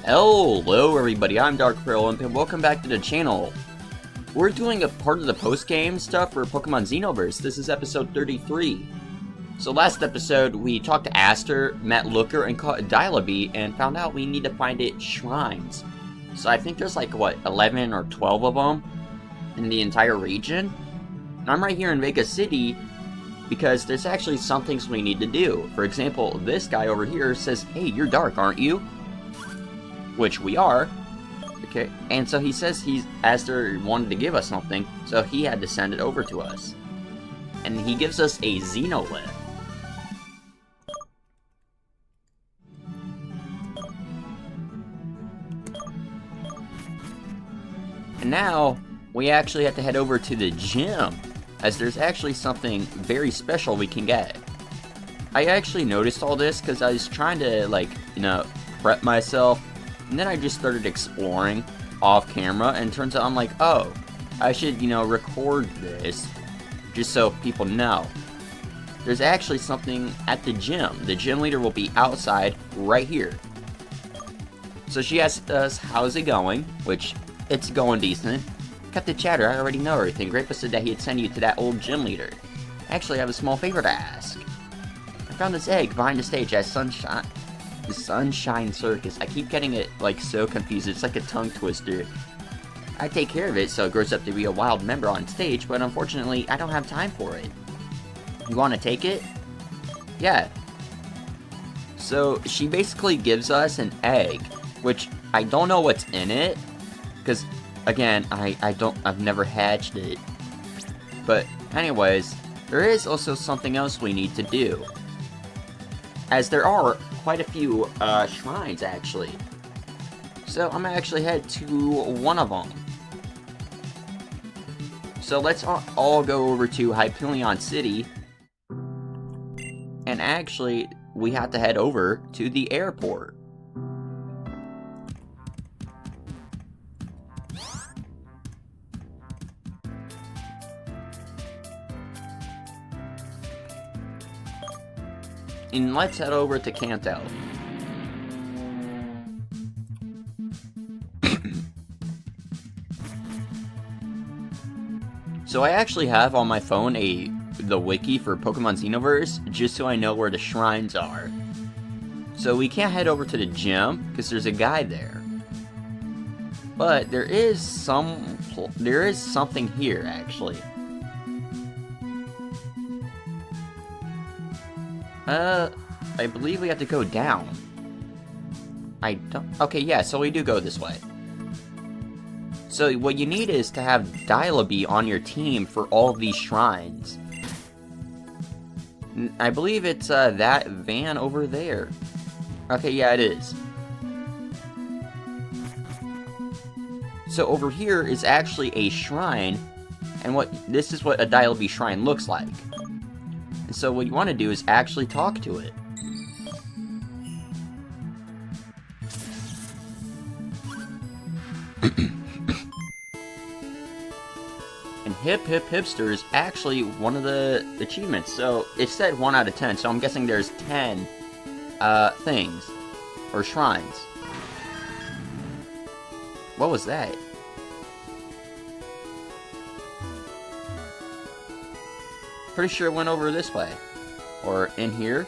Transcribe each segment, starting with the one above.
Hello everybody, I'm Darkrai and welcome back to the channel. We're doing a part of the post-game stuff for Pokemon Xenoverse. This is episode 33. So last episode, we talked to Aster, met Looker, and caught Dielebi, and found out we need to find it shrines. So I think there's like, what, 11 or 12 of them in the entire region? And I'm right here in Vega City because there's actually some things we need to do. For example, this guy over here says, "Hey, you're dark, aren't you?" Which we are. Okay, and so he says Aster wanted to give us something, so he had to send it over to us. And he gives us a Xenolith. And now, we actually have to head over to the gym, as there's actually something very special we can get. I actually noticed all this because I was trying to, like, prep myself. And then I just started exploring off camera, and turns out I'm like, oh, I should, record this just so people know. There's actually something at the gym. The gym leader will be outside right here. So she asked us, how's it going? Which, it's going decent. Cut the chatter, I already know everything. Grandpa said that he'd send you to that old gym leader. Actually, I have a small favor to ask. I found this egg behind the stage at the Sunshine Circus. I keep getting it, so confused. It's like a tongue twister. I take care of it so it grows up to be a wild member on stage, but unfortunately, I don't have time for it. You want to take it? Yeah. So, she basically gives us an egg, which I don't know what's in it, because, again, I've never hatched it. But, anyways, there is also something else we need to do, as there are quite a few shrines, actually. So I'm gonna actually head to one of them. So let's all go over to Hyperion City. And actually, we have to head over to the airport. And let's head over to Kanto. So I actually have on my phone the wiki for Pokemon Xenoverse, just so I know where the shrines are. So we can't head over to the gym, because there's a guy there. But there is something here, actually. I believe we have to go down. Okay, yeah, so we do go this way. So what you need is to have Dielebi on your team for all of these shrines. I believe it's, that van over there. Okay, yeah, it is. So over here is actually a shrine, and this is what a Dielebi shrine looks like. And so what you want to do is actually talk to it. And Hip Hip Hipster is actually one of the achievements. So it said 1 out of 10, so I'm guessing there's 10 things or shrines. What was that? Pretty sure it went over this way. Or in here.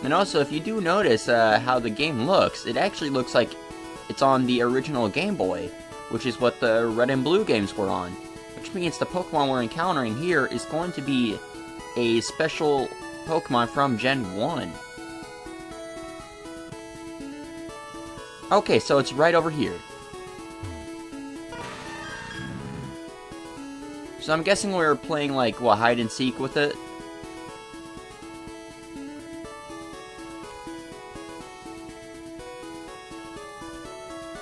And also, if you do notice how the game looks, it actually looks like it's on the original Game Boy, which is what the Red and Blue games were on. Which means the Pokemon we're encountering here is going to be a special Pokemon from Gen 1. Okay, so it's right over here. So I'm guessing we're playing, hide and seek with it?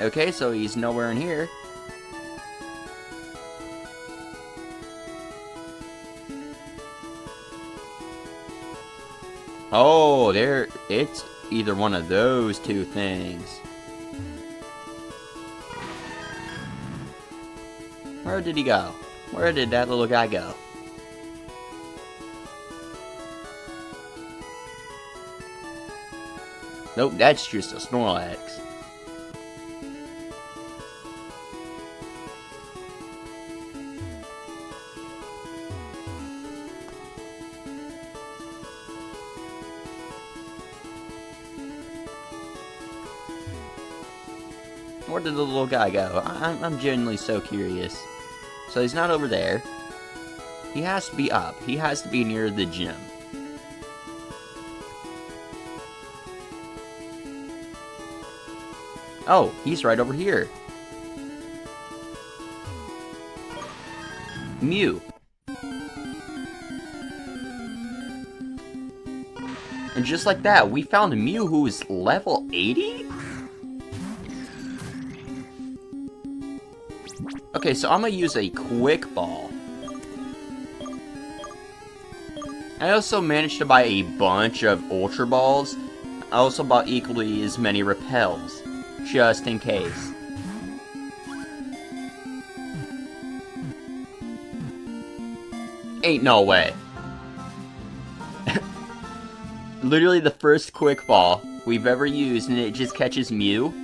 Okay, so he's nowhere in here. Oh, it's either one of those two things. Where did he go? Where did that little guy go? Nope, that's just a Snorlax. Where did the little guy go? I'm genuinely so curious. So he's not over there. He has to be up. He has to be near the gym. Oh, he's right over here. Mew. And just like that, we found a Mew who is level 80? Okay, so I'm gonna use a quick ball. I also managed to buy a bunch of Ultra Balls. I also bought equally as many Repels, just in case. Ain't no way. Literally the first quick ball we've ever used, and it just catches Mew.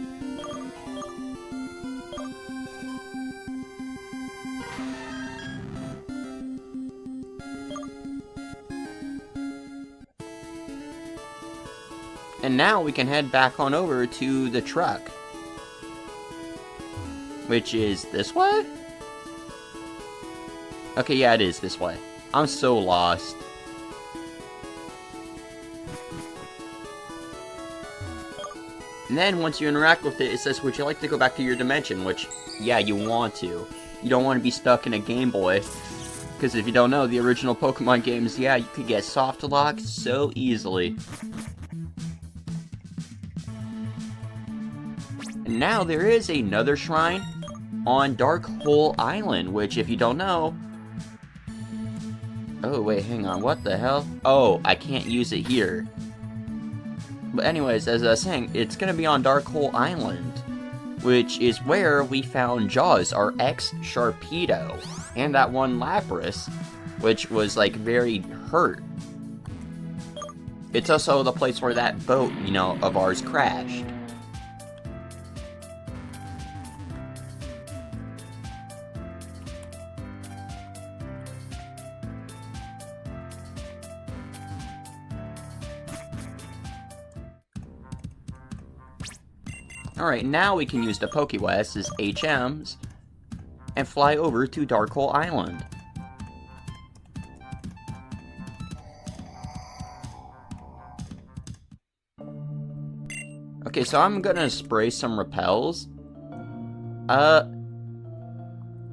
And now we can head back on over to the truck. Which is this way? Okay, yeah, it is this way. I'm so lost. And then, once you interact with it, it says, would you like to go back to your dimension? Which, yeah, you want to. You don't want to be stuck in a Game Boy. Because if you don't know, the original Pokemon games, yeah, you could get soft locked so easily. And now there is another shrine on Dark Hole Island, which, if you don't know... Oh, wait, hang on, what the hell? Oh, I can't use it here. But anyways, as I was saying, it's gonna be on Dark Hole Island, which is where we found Jaws, our ex-Sharpedo, and that one Lapras, which was, like, very hurt. It's also the place where that boat, you know, of ours crashed. Alright, now we can use the Pokéwest as HMs and fly over to Dark Hole Island. Okay, so I'm gonna spray some repels. Oh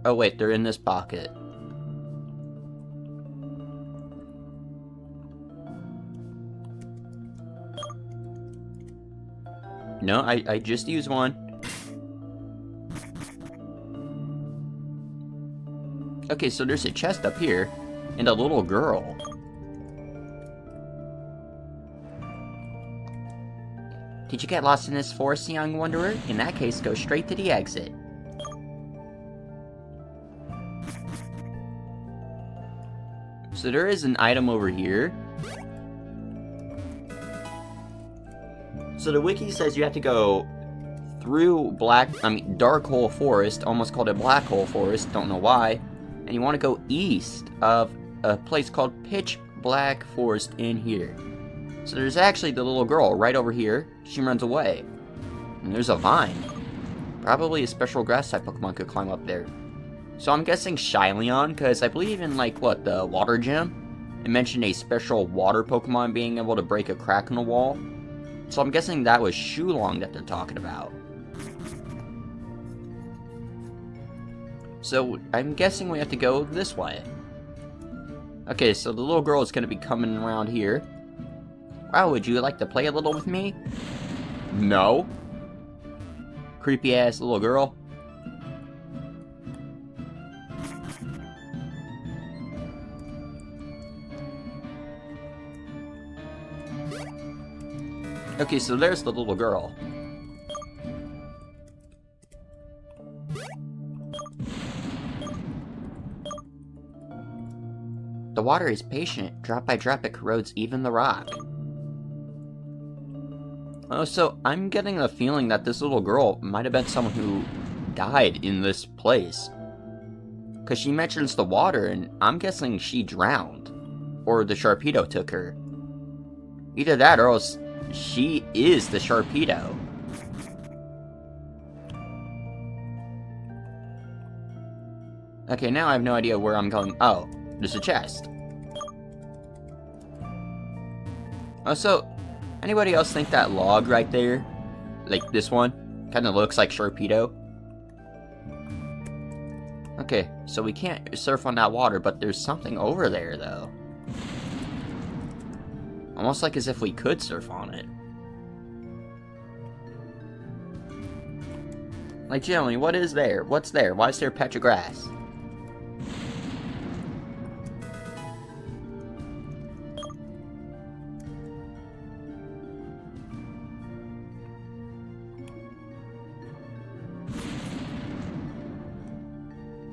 wait, they're in this pocket. No, I just used one. Okay, so there's a chest up here, and a little girl. Did you get lost in this forest, young wanderer? In that case, go straight to the exit. So there is an item over here. So the wiki says you have to go through Dark Hole Forest, almost called a Black Hole Forest, don't know why. And you want to go east of a place called Pitch Black Forest in here. So there's actually the little girl right over here. She runs away. And there's a vine. Probably a special grass type Pokemon could climb up there. So I'm guessing Shyleon, because I believe in, like, what, the water gym? It mentioned a special water Pokemon being able to break a crack in the wall. So I'm guessing that was Shulong that they're talking about. So I'm guessing we have to go this way. Okay, so the little girl is going to be coming around here. Wow, would you like to play a little with me? No. Creepy ass little girl. Okay, so there's the little girl. The water is patient. Drop by drop, it corrodes even the rock. Oh, so I'm getting a feeling that this little girl might have been someone who died in this place. Because she mentions the water, and I'm guessing she drowned. Or the Sharpedo took her. Either that, or else she is the Sharpedo. Okay, now I have no idea where I'm going. Oh, there's a chest. Oh, so, anybody else think that log right there, like this one, kind of looks like Sharpedo? Okay, so we can't surf on that water, but there's something over there, though. Almost like as if we could surf on it. Like, generally, what is there? What's there? Why is there a patch of grass?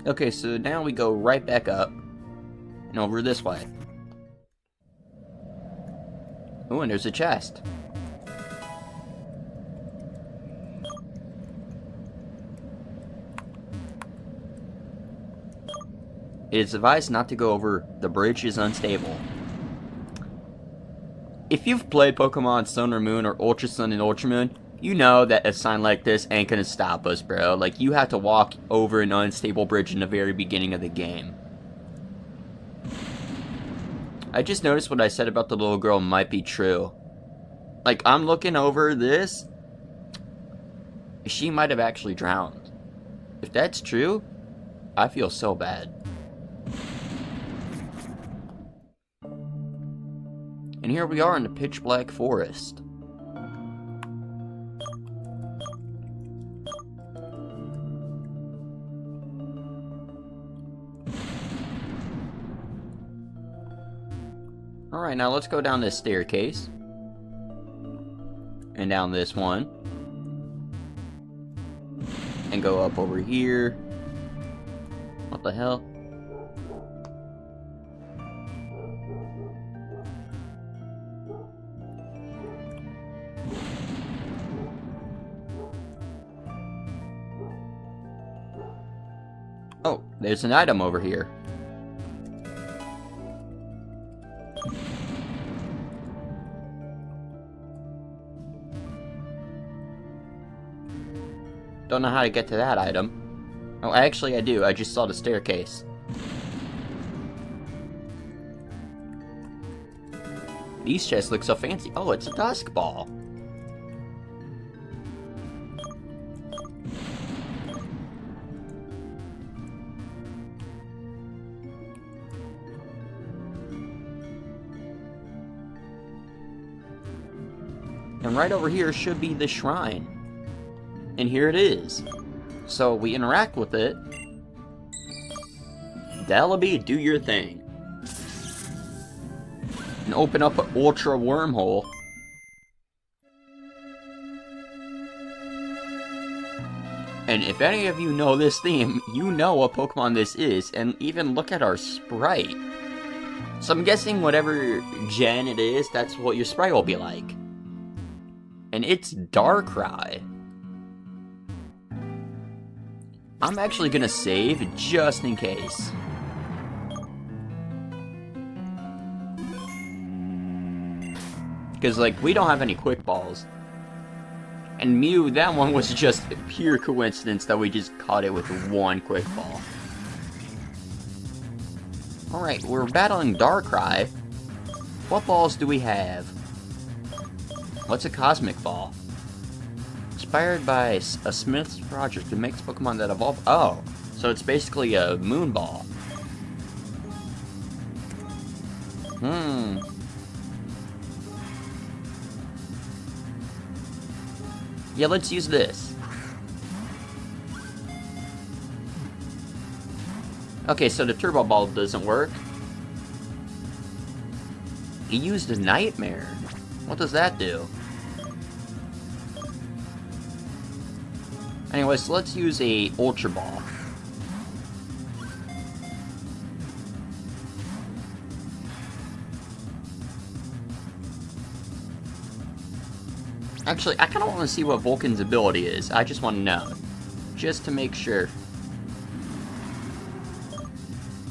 Okay, so now we go right back up and over this way. Oh, and there's a chest. It is advised not to go over. The bridge is unstable. If you've played Pokemon Sun or Moon or Ultra Sun and Ultra Moon, you know that a sign like this ain't gonna stop us, bro. Like, you have to walk over an unstable bridge in the very beginning of the game. I just noticed what I said about the little girl might be true. Like, I'm looking over this. She might have actually drowned. If that's true, I feel so bad. And here we are in the pitch black forest. Alright, now let's go down this staircase. And down this one. And go up over here. What the hell? Oh, there's an item over here. Don't know how to get to that item. Oh, actually I do. I just saw the staircase. These chests look so fancy. Oh, it's a dusk ball. And right over here should be the shrine. And here it is. So we interact with it. Dielebi, do your thing. And open up an ultra wormhole. And if any of you know this theme, you know what Pokemon this is. And even look at our sprite. So I'm guessing whatever gen it is, that's what your sprite will be like. And it's Darkrai. I'm actually gonna save just in case. Because, like, we don't have any quick balls. And Mew, that one was just pure coincidence that we just caught it with one quick ball. Alright, we're battling Darkrai. What balls do we have? What's a Cosmic Ball? Inspired by a Smith's project that makes Pokemon that evolve. Oh, so it's basically a Moon Ball. Yeah, let's use this. Okay, so the Turbo Ball doesn't work. He used a Nightmare. What does that do? Anyways, let's use a Ultra Ball. Actually, I kind of want to see what Vulcan's ability is. I just want to know. Just to make sure.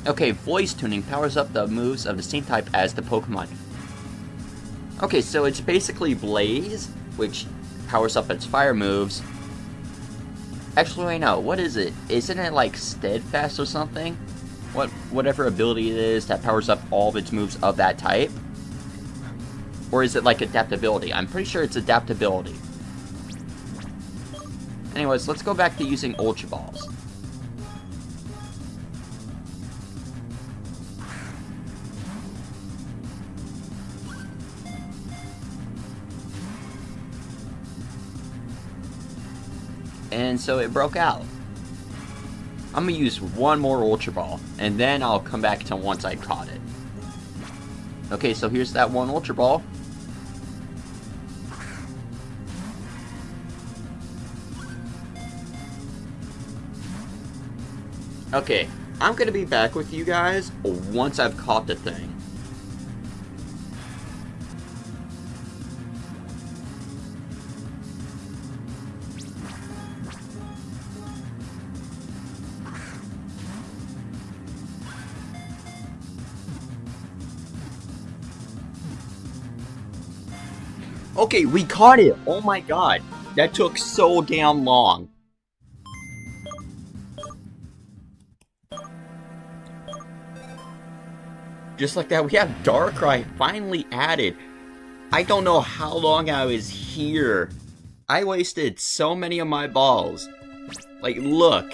Okay, voice tuning powers up the moves of the same type as the Pokemon. Okay, so it's basically Blaze, which powers up its fire moves. Actually, wait, no, what is it? Isn't it like Steadfast or something? Whatever ability it is that powers up all of its moves of that type? Or is it like adaptability? I'm pretty sure it's adaptability. Anyways, let's go back to using Ultra Balls. And so it broke out. I'm gonna use one more Ultra Ball, and then I'll come back to once I caught it. Okay, so here's that one Ultra Ball. Okay, I'm gonna be back with you guys once I've caught the thing. Okay, we caught it! Oh my god, that took so damn long. Just like that, we have Darkrai finally added. I don't know how long I was here. I wasted so many of my balls. Like, look.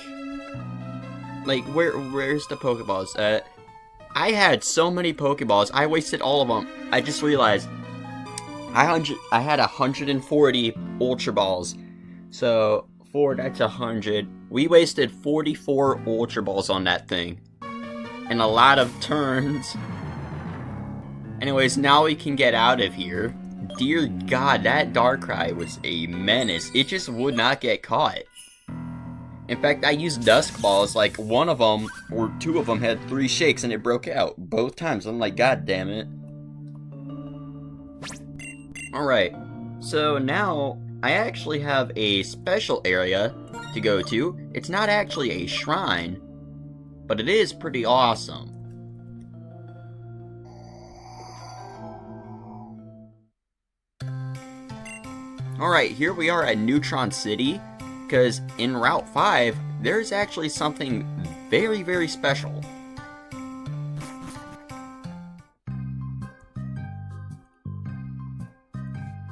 Like, where's the Pokeballs? I had so many Pokeballs. I wasted all of them. I just realized I had 140 Ultra Balls. So, 4, that's 100. We wasted 44 Ultra Balls on that thing. And a lot of turns. Anyways, now we can get out of here. Dear God, that Darkrai was a menace. It just would not get caught. In fact, I used Dusk Balls, like one of them, or two of them had 3 shakes and it broke out. Both times. I'm like, God damn it. Alright, so now I actually have a special area to go to. It's not actually a shrine, but it is pretty awesome. Alright, here we are at Neutron City, because in Route 5, there's actually something very, very special.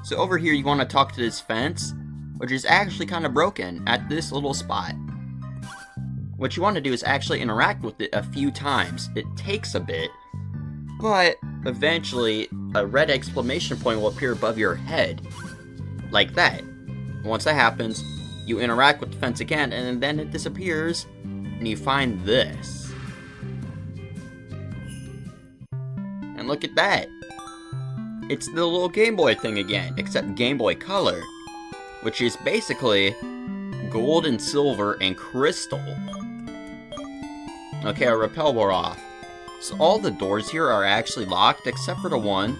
So over here you want to talk to this fence, which is actually kind of broken at this little spot. What you want to do is actually interact with it a few times. It takes a bit, but eventually a red exclamation point will appear above your head. Like that. Once that happens, you interact with the fence again, and then it disappears, and you find this. And look at that. It's the little Game Boy thing again, except Game Boy Color, which is basically gold and silver and crystal. Okay, our repel wore off. So all the doors here are actually locked, except for the one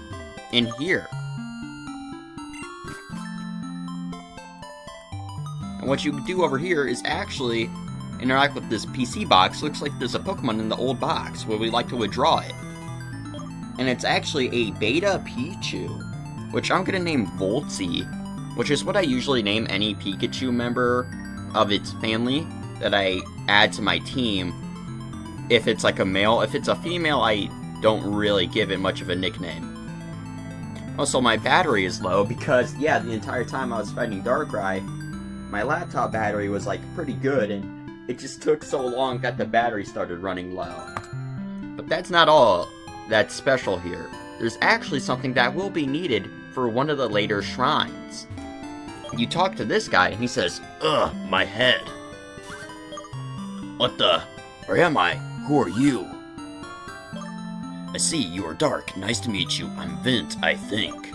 in here. And what you do over here is actually interact with this PC box. Looks like there's a Pokemon in the old box where we like to withdraw it. And it's actually a Beta Pichu, which I'm going to name Voltsy, which is what I usually name any Pikachu member of its family that I add to my team. If it's like a male, if it's a female, I don't really give it much of a nickname. Also, my battery is low because, yeah, the entire time I was fighting Darkrai, my laptop battery was like pretty good, and it just took so long that the battery started running low. But that's not all that's special here. There's actually something that will be needed for one of the later shrines. You talk to this guy, and he says, "Ugh, my head." "What the? Where am I? Who are you?" "I see, you are Dark. Nice to meet you. I'm Vint, I think."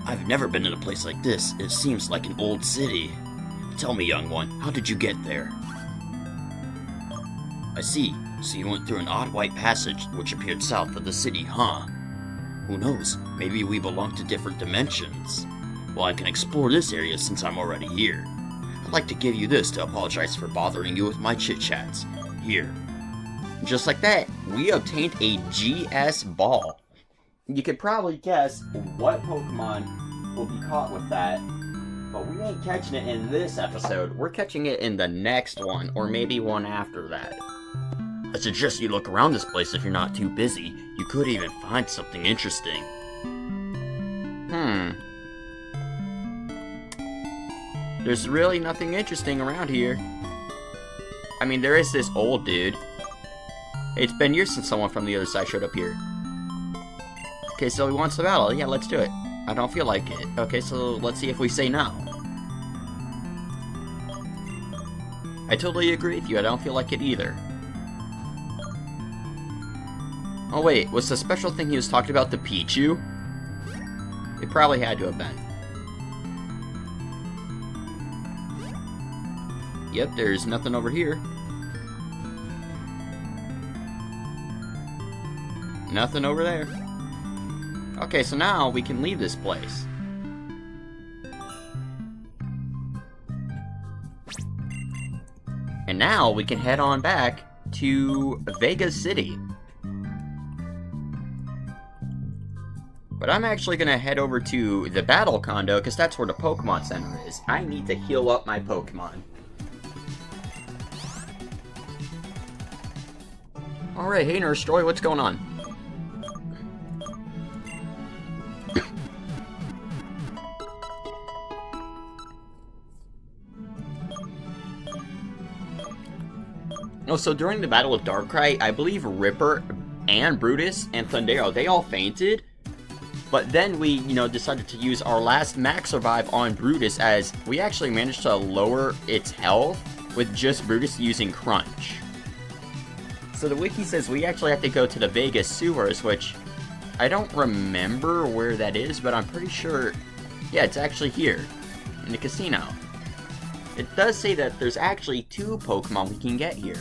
"I've never been in a place like this. It seems like an old city. Tell me, young one, how did you get there?" "I see. So you went through an odd white passage which appeared south of the city, huh? Who knows? Maybe we belong to different dimensions." Well, I can explore this area since I'm already here. I'd like to give you this to apologize for bothering you with my chit-chats. Here. Just like that, we obtained a GS ball. You could probably guess what Pokemon will be caught with that, but we ain't catching it in this episode. We're catching it in the next one, or maybe one after that. I suggest you look around this place if you're not too busy. You could even find something interesting. There's really nothing interesting around here. I mean, there is this old dude. It's been years since someone from the other side showed up here. Okay, so he wants to battle. Yeah, let's do it. I don't feel like it. Okay, so let's see if we say no. I totally agree with you. I don't feel like it either. Oh wait, was the special thing he was talking about the Pichu? It probably had to have been. Yep, there's nothing over here. Nothing over there. Okay, so now we can leave this place. And now we can head on back to Vega City. But I'm actually going to head over to the Battle Condo, because that's where the Pokemon Center is. I need to heal up my Pokemon. Alright, hey Nurse Joy, what's going on? Oh, so during the battle with Darkrai, I believe Ripper and Brutus and Thundero, they all fainted. But then we, decided to use our last Max Revive on Brutus, as we actually managed to lower its health with just Brutus using Crunch. So the wiki says we actually have to go to the Vegas sewers, which I don't remember where that is, but I'm pretty sure, yeah, it's actually here, in the casino. It does say that there's actually 2 Pokemon we can get here.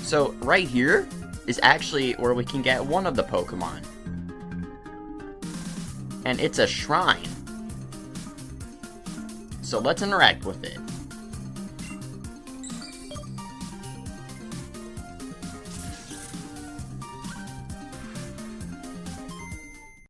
So, right here is actually where we can get one of the Pokemon. And it's a shrine. So let's interact with it.